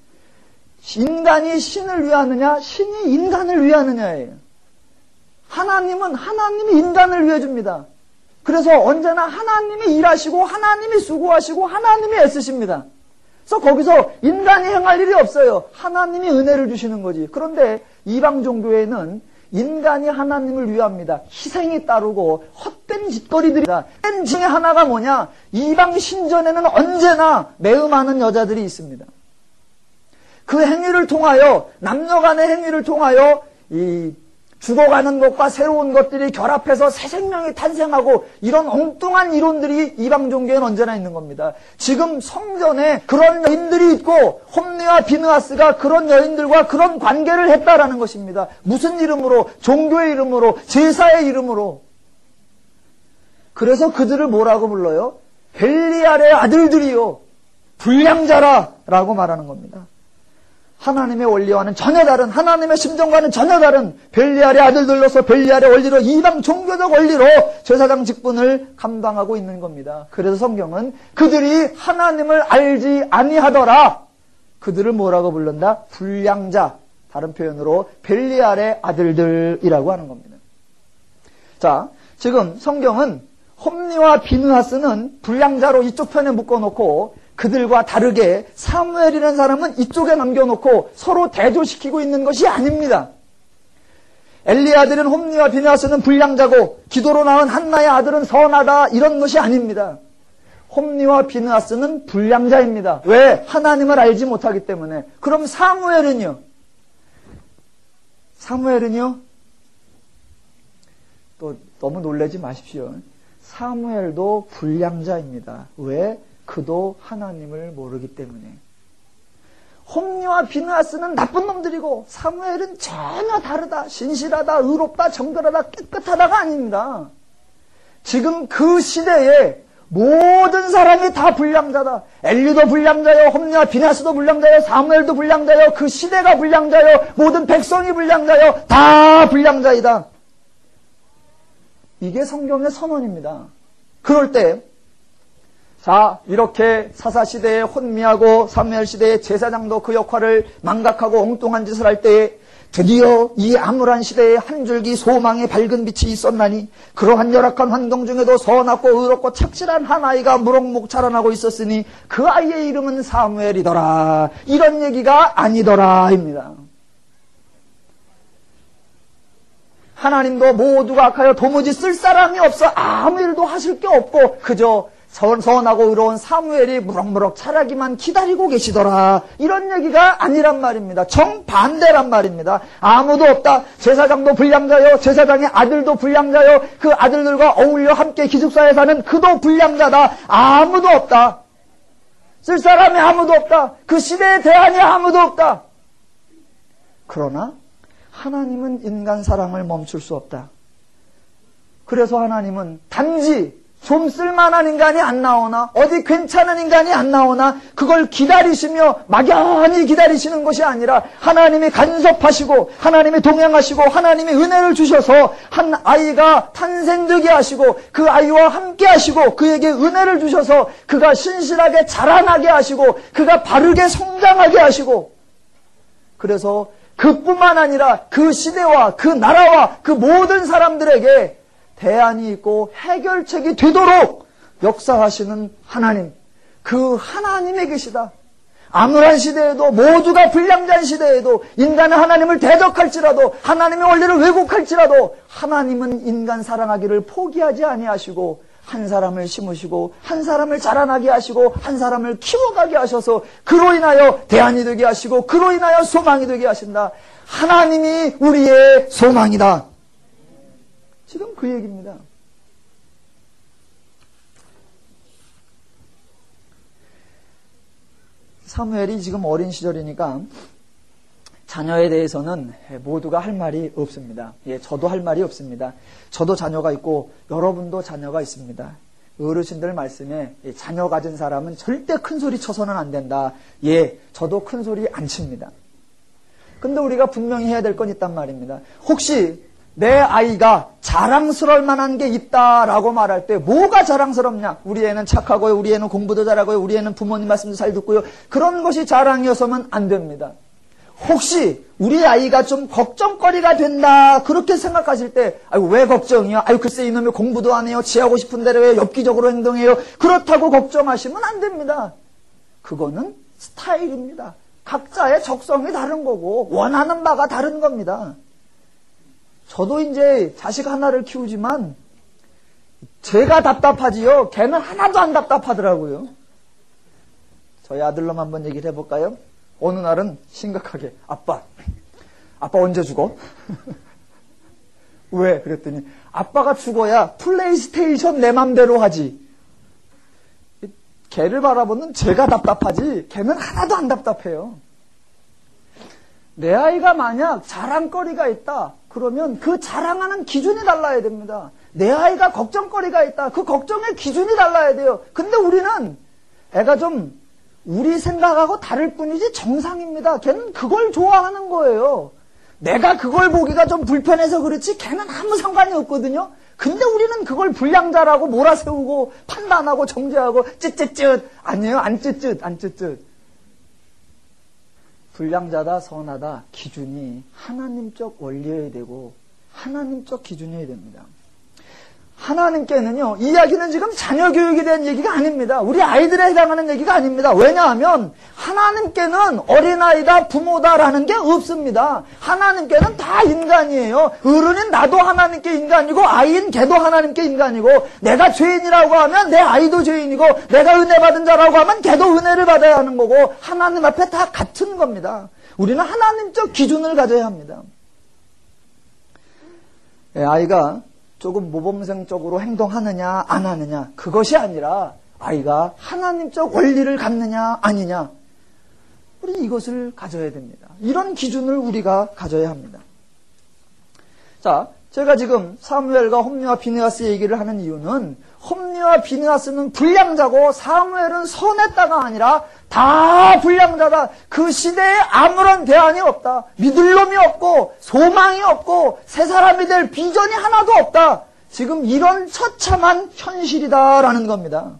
인간이 신을 위하느냐, 신이 인간을 위하느냐예요. 하나님은 하나님이 인간을 위해 줍니다. 그래서 언제나 하나님이 일하시고 하나님이 수고하시고 하나님이 애쓰십니다. 그래서 거기서 인간이 행할 일이 없어요. 하나님이 은혜를 주시는 거지. 그런데 이방 종교에는 인간이 하나님을 위합니다. 희생이 따르고 헛된 짓거리들이다. 헛된 중에 하나가 뭐냐? 이방 신전에는 언제나 매우 많은 여자들이 있습니다. 그 행위를 통하여, 남녀 간의 행위를 통하여 이 죽어가는 것과 새로운 것들이 결합해서 새 생명이 탄생하고 이런 엉뚱한 이론들이 이방 종교에는 언제나 있는 겁니다. 지금 성전에 그런 여인들이 있고 홈리와 비느하스가 그런 여인들과 그런 관계를 했다라는 것입니다. 무슨 이름으로? 종교의 이름으로, 제사의 이름으로. 그래서 그들을 뭐라고 불러요? 벨리알의 아들들이요, 불량자라라고 말하는 겁니다. 하나님의 원리와는 전혀 다른, 하나님의 심정과는 전혀 다른 벨리알의 아들들로서 벨리알의 원리로, 이방 종교적 원리로 제사장 직분을 감당하고 있는 겁니다. 그래서 성경은 그들이 하나님을 알지 아니하더라, 그들을 뭐라고 부른다? 불량자, 다른 표현으로 벨리알의 아들들이라고 하는 겁니다. 자, 지금 성경은 홈리와 비느하스는 불량자로 이쪽 편에 묶어놓고 그들과 다르게 사무엘이라는 사람은 이쪽에 남겨놓고 서로 대조시키고 있는 것이 아닙니다. 엘리의 아들은 홈리와 비느하스는 불량자고 기도로 낳은 한나의 아들은 선하다, 이런 것이 아닙니다. 홈리와 비느하스는 불량자입니다. 왜? 하나님을 알지 못하기 때문에. 그럼 사무엘은요? 사무엘은요? 또 너무 놀라지 마십시오. 사무엘도 불량자입니다. 왜? 그도 하나님을 모르기 때문에. 홈리와 비느하스는 나쁜 놈들이고 사무엘은 전혀 다르다, 신실하다, 의롭다, 정결하다, 깨끗하다가 아닙니다. 지금 그 시대에 모든 사람이 다 불량자다. 엘리도 불량자요, 홈리와 비느하스도 불량자요, 사무엘도 불량자요, 그 시대가 불량자요, 모든 백성이 불량자요, 다 불량자이다. 이게 성경의 선언입니다. 그럴 때, 자, 이렇게 사사시대에 혼미하고 사무엘시대의 제사장도 그 역할을 망각하고 엉뚱한 짓을 할 때에 드디어 이 암울한 시대에 한 줄기 소망의 밝은 빛이 있었나니 그러한 열악한 환경 중에도 선하고 의롭고 착실한 한 아이가 무럭무럭 자라나고 있었으니 그 아이의 이름은 사무엘이더라. 이런 얘기가 아니더라입니다. 하나님도 모두가 악하여 도무지 쓸 사람이 없어 아무 일도 하실 게 없고 그저 선하고 의로운 사무엘이 무럭무럭 자라기만 기다리고 계시더라. 이런 얘기가 아니란 말입니다. 정반대란 말입니다. 아무도 없다. 제사장도 불량자요, 제사장의 아들도 불량자요, 그 아들들과 어울려 함께 기숙사에 사는 그도 불량자다. 아무도 없다. 쓸 사람이 아무도 없다. 그 시대의 대안이 아무도 없다. 그러나 하나님은 인간 사랑을 멈출 수 없다. 그래서 하나님은 단지 좀 쓸만한 인간이 안 나오나, 어디 괜찮은 인간이 안 나오나 그걸 기다리시며 막연히 기다리시는 것이 아니라 하나님이 간섭하시고 하나님이 동행하시고 하나님이 은혜를 주셔서 한 아이가 탄생되게 하시고 그 아이와 함께 하시고 그에게 은혜를 주셔서 그가 신실하게 자라나게 하시고 그가 바르게 성장하게 하시고, 그래서 그뿐만 아니라 그 시대와 그 나라와 그 모든 사람들에게 대안이 있고 해결책이 되도록 역사하시는 하나님, 그 하나님의 계시다. 암울한 시대에도, 모두가 불량자인 시대에도, 인간은 하나님을 대적할지라도, 하나님의 원리를 왜곡할지라도 하나님은 인간 사랑하기를 포기하지 아니하시고 한 사람을 심으시고 한 사람을 자라나게 하시고 한 사람을 키워가게 하셔서 그로 인하여 대안이 되게 하시고 그로 인하여 소망이 되게 하신다. 하나님이 우리의 소망이다. 지금 그 얘기입니다. 사무엘이 지금 어린 시절이니까 자녀에 대해서는 모두가 할 말이 없습니다. 예, 저도 할 말이 없습니다. 저도 자녀가 있고 여러분도 자녀가 있습니다. 어르신들 말씀에 자녀 가진 사람은 절대 큰 소리 쳐서는 안 된다. 예, 저도 큰 소리 안 칩니다. 근데 우리가 분명히 해야 될 건 있단 말입니다. 혹시 내 아이가 자랑스러울 만한 게 있다라고 말할 때 뭐가 자랑스럽냐? 우리 애는 착하고요, 우리 애는 공부도 잘하고요, 우리 애는 부모님 말씀도 잘 듣고요. 그런 것이 자랑이어서는 안 됩니다. 혹시 우리 아이가 좀 걱정거리가 된다 그렇게 생각하실 때, 아유 왜 걱정이야? 아유 글쎄 이놈이 공부도 안 해요, 지하고 싶은 대로 해요, 엽기적으로 행동해요, 그렇다고 걱정하시면 안 됩니다. 그거는 스타일입니다. 각자의 적성이 다른 거고 원하는 바가 다른 겁니다. 저도 이제 자식 하나를 키우지만 제가 답답하지요, 걔는 하나도 안 답답하더라고요. 저희 아들놈 한번 얘기를 해볼까요? 어느 날은 심각하게 아빠 언제 죽어? 왜? 그랬더니 아빠가 죽어야 플레이스테이션 내 맘대로 하지. 걔를 바라보는 제가 답답하지 걔는 하나도 안 답답해요. 내 아이가 만약 자랑거리가 있다 그러면 그 자랑하는 기준이 달라야 됩니다. 내 아이가 걱정거리가 있다 그 걱정의 기준이 달라야 돼요. 근데 우리는 애가 좀 우리 생각하고 다를 뿐이지 정상입니다. 걔는 그걸 좋아하는 거예요. 내가 그걸 보기가 좀 불편해서 그렇지 걔는 아무 상관이 없거든요. 근데 우리는 그걸 불량자라고 몰아세우고 판단하고 정죄하고 쯧쯧쯧 아니에요. 안 쯧쯧 안 쯧쯧. 불량자다 선하다 기준이 하나님적 원리여야 되고 하나님적 기준이어야 됩니다. 하나님께는요, 이 이야기는 지금 자녀 교육에 대한 얘기가 아닙니다. 우리 아이들에 해당하는 얘기가 아닙니다. 왜냐하면 하나님께는 어린아이다, 부모다라는 게 없습니다. 하나님께는 다 인간이에요. 어른인 나도 하나님께 인간이고 아이인 걔도 하나님께 인간이고 내가 죄인이라고 하면 내 아이도 죄인이고 내가 은혜 받은 자라고 하면 걔도 은혜를 받아야 하는 거고 하나님 앞에 다 같은 겁니다. 우리는 하나님적 기준을 가져야 합니다. 아이가 조금 모범생적으로 행동하느냐 안 하느냐 그것이 아니라 아이가 하나님적 원리를 갖느냐 아니냐 우리 이것을 가져야 됩니다. 이런 기준을 우리가 가져야 합니다. 자, 제가 지금 사무엘과 홈리와 비느하스 얘기를 하는 이유는 홈리와 비느하스는 불량자고 사무엘은 선했다가 아니라 다 불량자다. 그 시대에 아무런 대안이 없다. 믿을 놈이 없고 소망이 없고 새 사람이 될 비전이 하나도 없다. 지금 이런 처참한 현실이다라는 겁니다.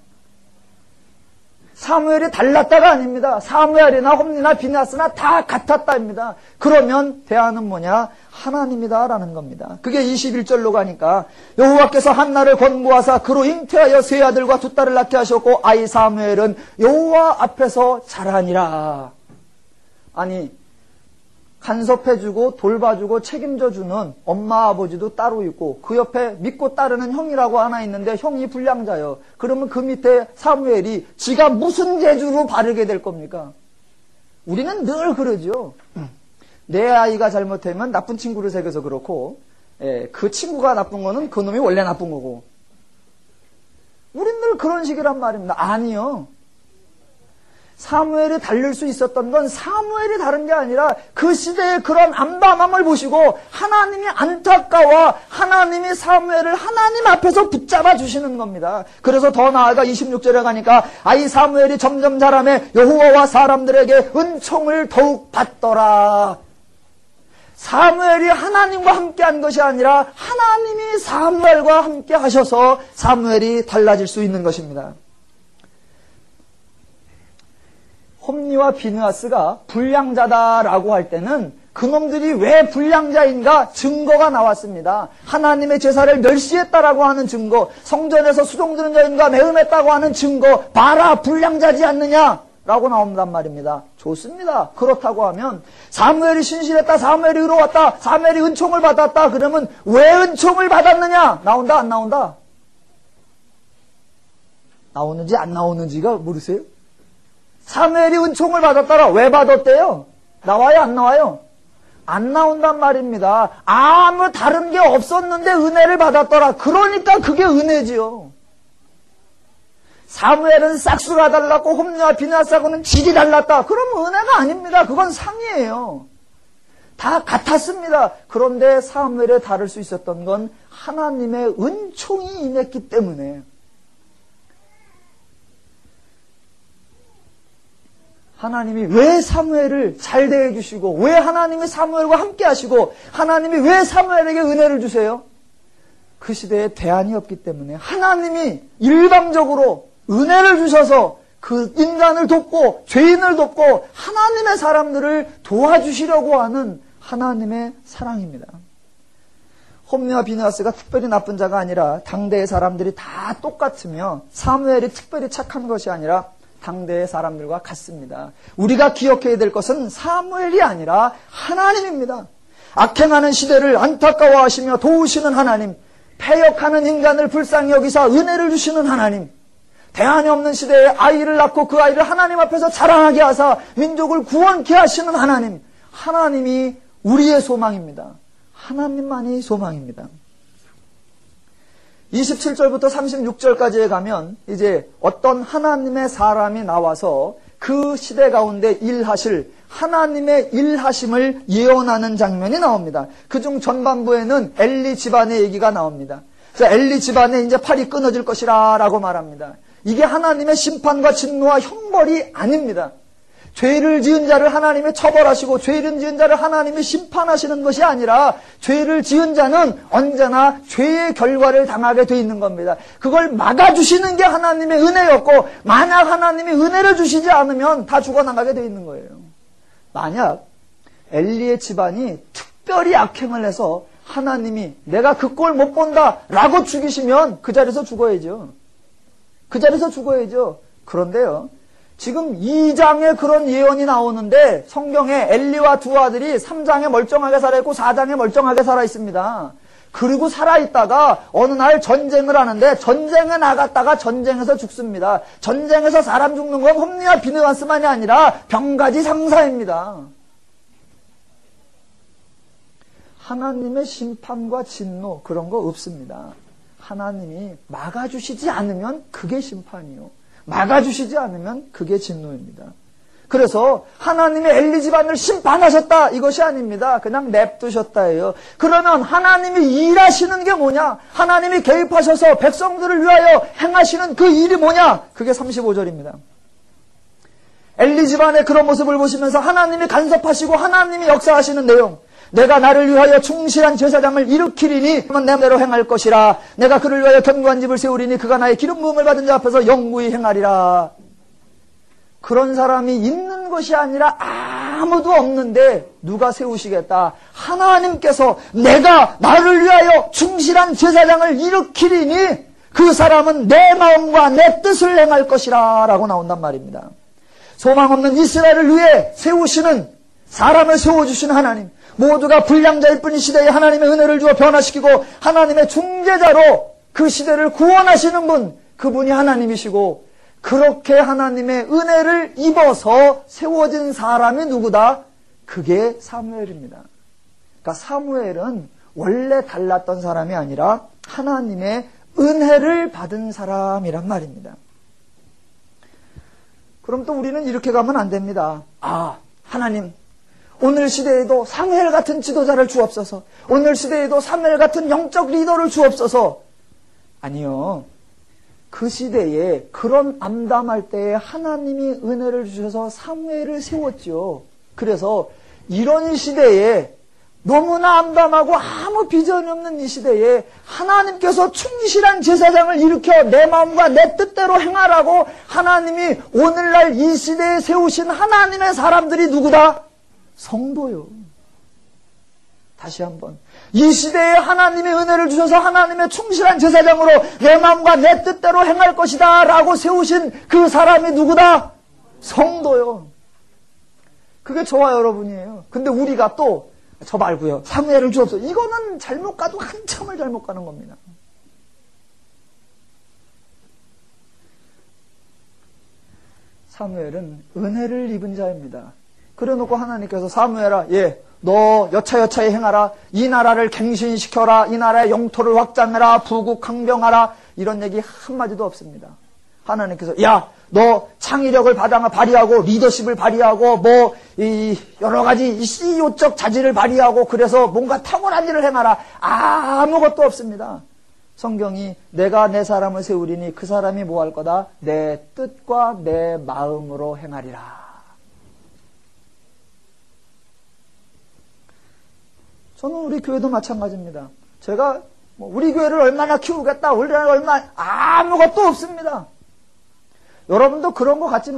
사무엘이 달랐다가 아닙니다. 사무엘이나 홈리나 비느하스나 다 같았다입니다. 그러면 대안은 뭐냐? 하나님이다라는 겁니다. 그게 21절로 가니까 여호와께서 한나를 권고하사 그로 잉태하여 세 아들과 두 딸을 낳게 하셨고 아이 사무엘은 여호와 앞에서 자라니라. 아니 간섭해주고 돌봐주고 책임져주는 엄마 아버지도 따로 있고 그 옆에 믿고 따르는 형이라고 하나 있는데 형이 불량자요. 그러면 그 밑에 사무엘이 지가 무슨 재주로 바르게 될 겁니까? 우리는 늘 그러죠. 내 아이가 잘못하면 나쁜 친구를 새겨서 그렇고 그 친구가 나쁜 거는 그 놈이 원래 나쁜 거고 우린 늘 그런 식이란 말입니다. 아니요. 사무엘이 다를 수 있었던 건 사무엘이 다른 게 아니라 그 시대의 그런 암담함을 보시고 하나님이 안타까워 하나님이 사무엘을 하나님 앞에서 붙잡아 주시는 겁니다. 그래서 더 나아가 26절에 가니까 아이 사무엘이 점점 자라매 여호와와 사람들에게 은총을 더욱 받더라. 사무엘이 하나님과 함께한 것이 아니라 하나님이 사무엘과 함께 하셔서 사무엘이 달라질 수 있는 것입니다. 홈리와 비느하스가 불량자다라고 할 때는 그놈들이 왜 불량자인가 증거가 나왔습니다. 하나님의 제사를 멸시했다라고 하는 증거, 성전에서 수종드는 여인과 매음했다고 하는 증거, 봐라 불량자지 않느냐라고 나온단 말입니다. 좋습니다. 그렇다고 하면 사무엘이 신실했다, 사무엘이 의로웠다, 사무엘이 은총을 받았다 그러면 왜 은총을 받았느냐? 나온다 안 나온다? 나오는지 안 나오는지가 모르세요? 사무엘이 은총을 받았더라. 왜 받았대요? 나와요? 안 나와요? 안 나온단 말입니다. 아무 다른 게 없었는데 은혜를 받았더라. 그러니까 그게 은혜지요. 사무엘은 싹수가 달랐고 홈리와 비느하스하고는 질이 달랐다. 그러면 은혜가 아닙니다. 그건 상이에요. 다 같았습니다. 그런데 사무엘에 다를 수 있었던 건 하나님의 은총이 임했기 때문에 하나님이 왜 사무엘을 잘 대해주시고 왜 하나님이 사무엘과 함께 하시고 하나님이 왜 사무엘에게 은혜를 주세요? 그 시대에 대안이 없기 때문에 하나님이 일방적으로 은혜를 주셔서 그 인간을 돕고 죄인을 돕고 하나님의 사람들을 도와주시려고 하는 하나님의 사랑입니다. 홈리와 비느하스가 특별히 나쁜 자가 아니라 당대의 사람들이 다 똑같으며 사무엘이 특별히 착한 것이 아니라 당대의 사람들과 같습니다. 우리가 기억해야 될 것은 사무엘이 아니라 하나님입니다. 악행하는 시대를 안타까워하시며 도우시는 하나님, 패역하는 인간을 불쌍히 여기사 은혜를 주시는 하나님, 대안이 없는 시대에 아이를 낳고 그 아이를 하나님 앞에서 자랑하게 하사 민족을 구원케 하시는 하나님, 하나님이 우리의 소망입니다. 하나님만이 소망입니다. 27절부터 36절까지에 가면 이제 어떤 하나님의 사람이 나와서 그 시대 가운데 일하실 하나님의 일하심을 예언하는 장면이 나옵니다. 그중 전반부에는 엘리 집안의 얘기가 나옵니다. 엘리 집안에 이제 팔이 끊어질 것이라 라고 말합니다. 이게 하나님의 심판과 진노와 형벌이 아닙니다. 죄를 지은 자를 하나님이 처벌하시고 죄를 지은 자를 하나님이 심판하시는 것이 아니라 죄를 지은 자는 언제나 죄의 결과를 당하게 돼 있는 겁니다. 그걸 막아주시는 게 하나님의 은혜였고 만약 하나님이 은혜를 주시지 않으면 다 죽어나가게 돼 있는 거예요. 만약 엘리의 집안이 특별히 악행을 해서 하나님이 내가 그 꼴 못 본다 라고 죽이시면 그 자리에서 죽어야죠. 그 자리에서 죽어야죠. 그런데요, 지금 2장에 그런 예언이 나오는데 성경에 엘리와 두 아들이 3장에 멀쩡하게 살아있고 4장에 멀쩡하게 살아있습니다. 그리고 살아있다가 어느 날 전쟁을 하는데 전쟁에 나갔다가 전쟁에서 죽습니다. 전쟁에서 사람 죽는 건 홈리와 비느하스만이 아니라 병가지 상사입니다. 하나님의 심판과 진노 그런 거 없습니다. 하나님이 막아주시지 않으면 그게 심판이요. 막아주시지 않으면 그게 진노입니다. 그래서 하나님이 엘리 집안을 심판하셨다 이것이 아닙니다. 그냥 냅두셨다예요. 그러면 하나님이 일하시는 게 뭐냐? 하나님이 개입하셔서 백성들을 위하여 행하시는 그 일이 뭐냐? 그게 35절입니다. 엘리 집안의 그런 모습을 보시면서 하나님이 간섭하시고 하나님이 역사하시는 내용, 내가 나를 위하여 충실한 제사장을 일으키리니 내 맘대로 행할 것이라. 내가 그를 위하여 견고한 집을 세우리니 그가 나의 기름 부음을 받은 자 앞에서 영구히 행하리라. 그런 사람이 있는 것이 아니라 아무도 없는데 누가 세우시겠다? 하나님께서 내가 나를 위하여 충실한 제사장을 일으키리니 그 사람은 내 마음과 내 뜻을 행할 것이라 라고 나온단 말입니다. 소망 없는 이스라엘을 위해 세우시는, 사람을 세워주시는 하나님, 모두가 불량자일 뿐인 시대에 하나님의 은혜를 주어 변화시키고 하나님의 중재자로 그 시대를 구원하시는 분, 그분이 하나님이시고, 그렇게 하나님의 은혜를 입어서 세워진 사람이 누구다? 그게 사무엘입니다. 그러니까 사무엘은 원래 달랐던 사람이 아니라 하나님의 은혜를 받은 사람이란 말입니다. 그럼 또 우리는 이렇게 가면 안 됩니다. 하나님, 오늘 시대에도 사무엘 같은 지도자를 주옵소서. 오늘 시대에도 사무엘 같은 영적 리더를 주옵소서. 아니요. 그 시대에 그런 암담할 때에 하나님이 은혜를 주셔서 사무엘을 세웠죠. 그래서 이런 시대에 너무나 암담하고 아무 비전이 없는 이 시대에 하나님께서 충실한 제사장을 일으켜 내 마음과 내 뜻대로 행하라고 하나님이 오늘날 이 시대에 세우신 하나님의 사람들이 누구다? 성도요. 다시 한번, 이 시대에 하나님의 은혜를 주셔서 하나님의 충실한 제사장으로 내 마음과 내 뜻대로 행할 것이다 라고 세우신 그 사람이 누구다? 성도요. 그게 저와 여러분이에요. 근데 우리가 또 저 말고요, 사무엘을 주옵소서, 이거는 잘못 가도 한참을 잘못 가는 겁니다. 사무엘은 은혜를 입은 자입니다. 그래놓고 하나님께서 사무엘아, 너 여차여차히 행하라. 이 나라를 갱신시켜라. 이 나라의 영토를 확장해라. 부국 항병하라. 이런 얘기 한마디도 없습니다. 하나님께서 너 창의력을 발휘하고 리더십을 발휘하고 여러 가지 CEO적 자질을 발휘하고 그래서 뭔가 탁월한 일을 행하라. 아무것도 없습니다. 성경이 내가 내 사람을 세우리니 그 사람이 뭐 할 거다? 내 뜻과 내 마음으로 행하리라. 저는 우리 교회도 마찬가지입니다. 제가 우리 교회를 얼마나 키우겠다, 우리를 얼마나, 아무것도 없습니다. 여러분도 그런 거 맞지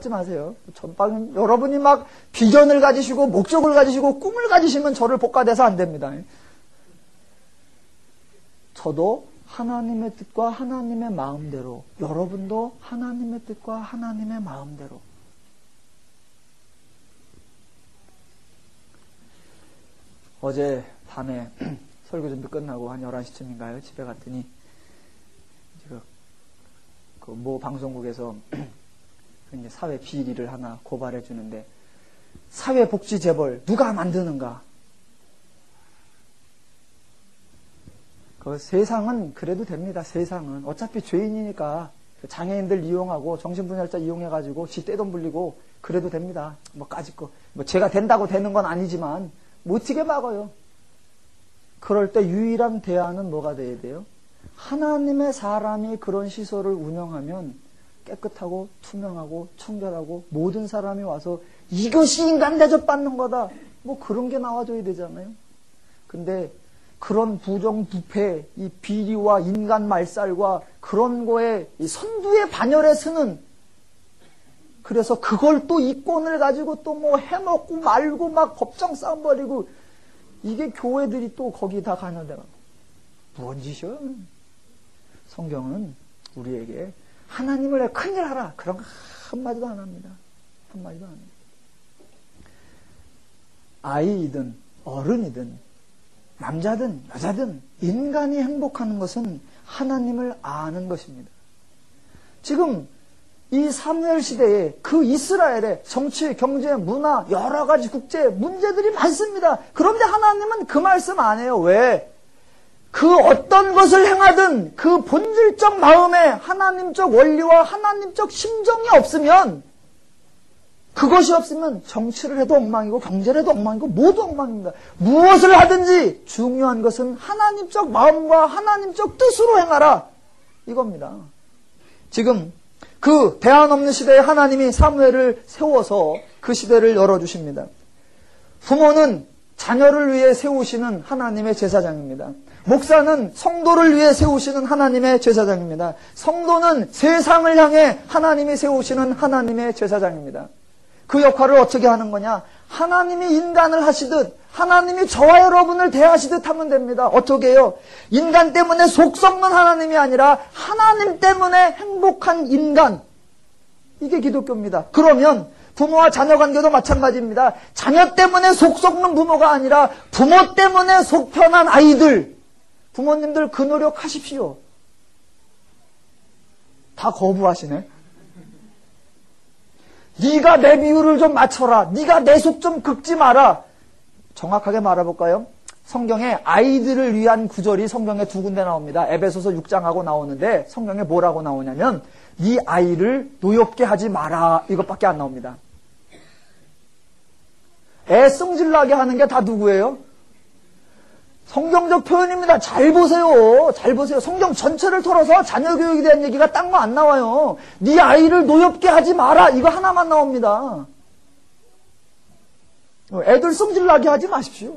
마세요. 전방은 여러분이 막 비전을 가지시고 목적을 가지시고 꿈을 가지시면 저를 복가돼서 안 됩니다. 저도 하나님의 뜻과 하나님의 마음대로, 여러분도 하나님의 뜻과 하나님의 마음대로. 어제 밤에 설교 준비 끝나고 한 11시쯤인가요? 집에 갔더니 모 방송국에서 이제 사회 비리를 하나 고발해 주는데, 사회복지재벌 누가 만드는가? 그 세상은 그래도 됩니다. 세상은 어차피 죄인이니까 장애인들 이용하고 정신분열자 이용해가지고 지 떼돈 불리고 그래도 됩니다. 뭐 까짓 거 뭐 제가 된다고 되는 건 아니지만 못지게 막아요. 그럴 때 유일한 대안은 뭐가 돼야 돼요? 하나님의 사람이 그런 시설을 운영하면 깨끗하고 투명하고 청결하고 모든 사람이 와서 이것이 인간 대접받는 거다. 뭐 그런 게 나와줘야 되잖아요. 근데 그런 부정부패, 이 비리와 인간 말살과 그런 거에 이 선두의 반열에 서는, 그래서 그걸 또 이권을 가지고 또 뭐 해먹고 말고 막 법정 싸움 벌이고, 이게 교회들이 또 거기 다 가는데 뭔 짓이요? 성경은 우리에게 하나님을 큰일 하라 그런 거 한마디도 안 합니다. 한마디도 안 합니다. 아이이든 어른이든 남자든 여자든 인간이 행복하는 것은 하나님을 아는 것입니다. 지금 이 사무엘 시대에 그 이스라엘의 정치, 경제, 문화, 여러 가지 국제 문제들이 많습니다. 그런데 하나님은 그 말씀 안 해요. 왜? 그 어떤 것을 행하든 그 본질적 마음에 하나님적 원리와 하나님적 심정이 없으면, 그것이 없으면 정치를 해도 엉망이고 경제를 해도 엉망이고 모두 엉망입니다. 무엇을 하든지 중요한 것은 하나님적 마음과 하나님적 뜻으로 행하라, 이겁니다. 지금 그 대안 없는 시대에 하나님이 사무엘을 세워서 그 시대를 열어주십니다. 부모는 자녀를 위해 세우시는 하나님의 제사장입니다. 목사는 성도를 위해 세우시는 하나님의 제사장입니다. 성도는 세상을 향해 하나님이 세우시는 하나님의 제사장입니다. 그 역할을 어떻게 하는 거냐? 하나님이 인간을 하시듯 하나님이 저와 여러분을 대하시듯 하면 됩니다. 어떻게 해요? 인간 때문에 속 썩는 하나님이 아니라 하나님 때문에 행복한 인간. 이게 기독교입니다. 그러면 부모와 자녀 관계도 마찬가지입니다. 자녀 때문에 속 썩는 부모가 아니라 부모 때문에 속 편한 아이들. 부모님들 그 노력하십시오. 다 거부하시네. 네가 내 비율을 좀 맞춰라. 네가 내 속 좀 긁지 마라. 정확하게 말해볼까요? 성경에 아이들을 위한 구절이 성경에 두 군데 나옵니다. 에베소서 6장하고 나오는데 성경에 뭐라고 나오냐면 네 아이를 노엽게 하지 마라, 이것밖에 안 나옵니다. 애성질나게 하는 게 다 누구예요? 성경적 표현입니다. 잘 보세요. 잘 보세요. 성경 전체를 털어서 자녀 교육에 대한 얘기가 딴 거 안 나와요. 네 아이를 노엽게 하지 마라, 이거 하나만 나옵니다. 애들 성질나게 하지 마십시오.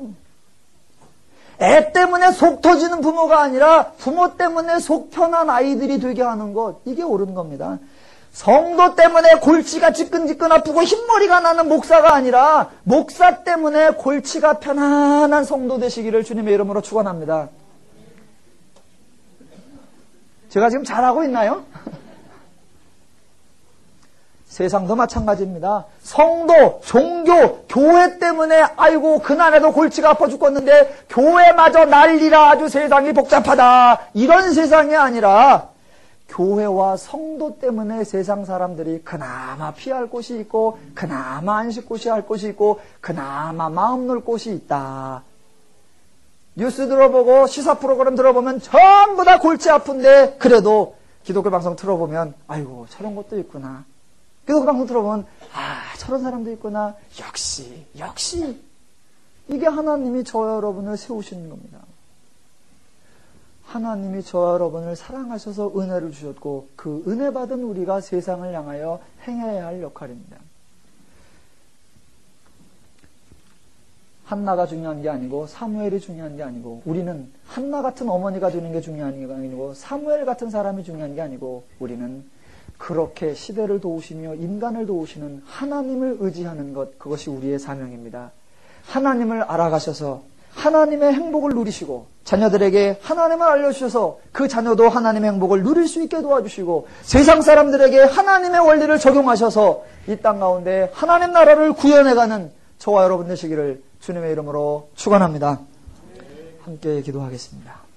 애 때문에 속 터지는 부모가 아니라 부모 때문에 속 편한 아이들이 되게 하는 것, 이게 옳은 겁니다. 성도 때문에 골치가 지끈지끈 아프고 흰머리가 나는 목사가 아니라 목사 때문에 골치가 편안한 성도 되시기를 주님의 이름으로 축원합니다. 제가 지금 잘하고 있나요? 세상도 마찬가지입니다. 성도, 종교, 교회 때문에 아이고 그날에도 골치가 아파 죽겠는데 교회마저 난리라 아주 세상이 복잡하다, 이런 세상이 아니라 교회와 성도 때문에 세상 사람들이 그나마 피할 곳이 있고 그나마 안식 곳이 할 곳이 있고 그나마 마음 놓을 곳이 있다. 뉴스 들어보고 시사 프로그램 들어보면 전부 다 골치 아픈데 그래도 기독교 방송 들어보면 아이고 저런 것도 있구나. 기독교 방송 들어보면 아 저런 사람도 있구나. 역시 이게 하나님이 저와 여러분을 세우시는 겁니다. 하나님이 저와 여러분을 사랑하셔서 은혜를 주셨고 그 은혜 받은 우리가 세상을 향하여 행해야 할 역할입니다. 한나가 중요한 게 아니고 사무엘이 중요한 게 아니고 우리는 한나 같은 어머니가 되는 게 중요한 게 아니고 사무엘 같은 사람이 중요한 게 아니고 우리는 그렇게 시대를 도우시며 인간을 도우시는 하나님을 의지하는 것, 그것이 우리의 사명입니다. 하나님을 알아가셔서 하나님의 행복을 누리시고 자녀들에게 하나님을 알려주셔서 그 자녀도 하나님의 행복을 누릴 수 있게 도와주시고 세상 사람들에게 하나님의 원리를 적용하셔서 이 땅 가운데 하나님 나라를 구현해가는 저와 여러분 되시기를 주님의 이름으로 축원합니다. 함께 기도하겠습니다.